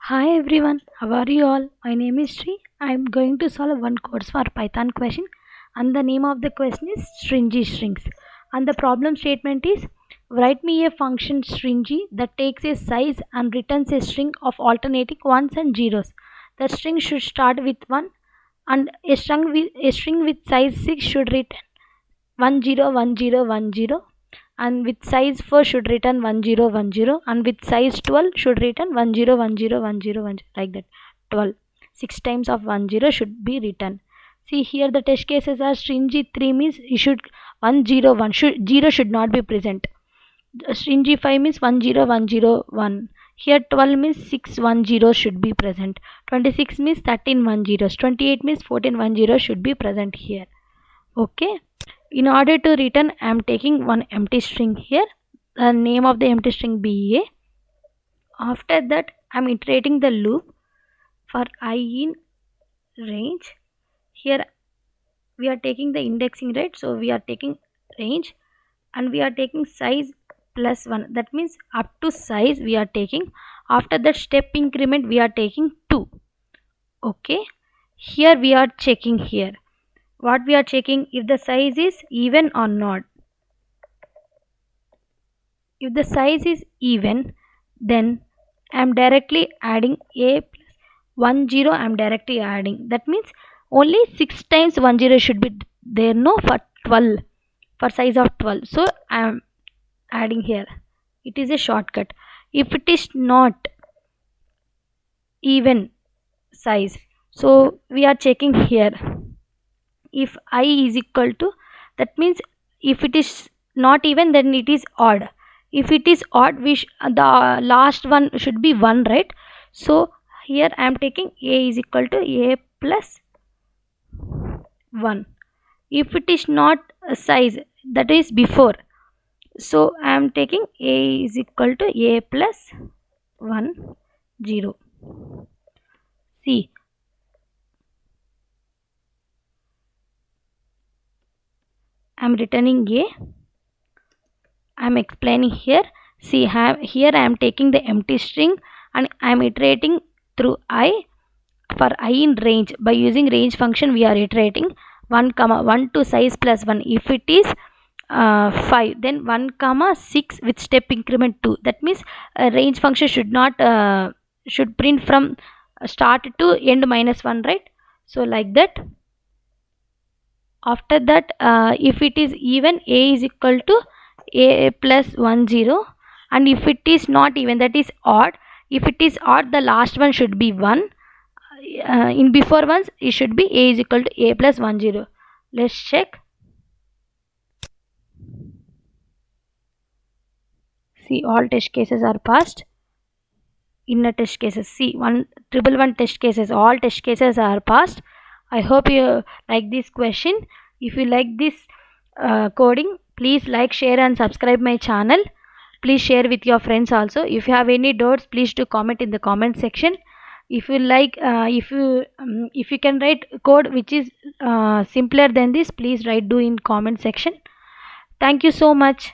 Hi everyone, how are you all? My name is Sri. I am going to solve one course for Python question, and the name of the question is Stringy strings. And the problem statement is, write me a function stringy that takes a size and returns a string of alternating ones and zeros. The string should start with 1, and a string with size 6 should return 101010, and with size 4 should return 1010, and with size 12 should return 101010, like that. 12 6 times of 10 should be written. See here, the test cases are stringy 3 means you should 101 should 0 should not be present. Stringy 5 means 10101. Here 12 means 610 should be present. 26 means 13 10s. 28 means 14 10 should be present here. Okay. In order to return, I am taking one empty string here. The name of the empty string be a. After that, I am iterating the loop for I in range. Here we are taking the indexing, right? So we are taking range, and we are taking size plus 1. That means up to size we are taking. After that step increment we are taking 2. Okay. Here we are checking here. What we are checking, if the size is even or not. If the size is even, then I am directly adding a plus 10. I am directly adding. That means only 6 times 10 should be there, no, for 12, for size of 12. So I am adding here. It is a shortcut. If it is not even size, so we are checking here. If I is equal to, that means if it is not even, then it is odd. If it is odd, the last one should be 1, right? So here I am taking a is equal to a plus 1. If it is not a size, that is before, so I am taking a is equal to a plus 1 0. See, I am returning a. I am explaining here. See, here I am taking the empty string and I am iterating through I. For I in range, by using range function we are iterating 1 comma 1 to size plus 1. If it is 5, then 1 comma 6 with step increment 2. That means range function should not should print from start to end minus 1, right? So like that. After that, if it is even, a is equal to a plus 10, and if it is not even, that is odd. If it is odd, the last one should be 1. In before ones, it should be a is equal to a plus 10. Let's check. See, all test cases are passed. Inner test cases, see, 111 test cases, all test cases are passed. I hope you like this question. If you like this coding, please like, share and subscribe my channel. Please share with your friends also. If you have any doubts, please do comment in the comment section. If you like, if you can write code which is simpler than this, please write do in comment section. Thank you so much.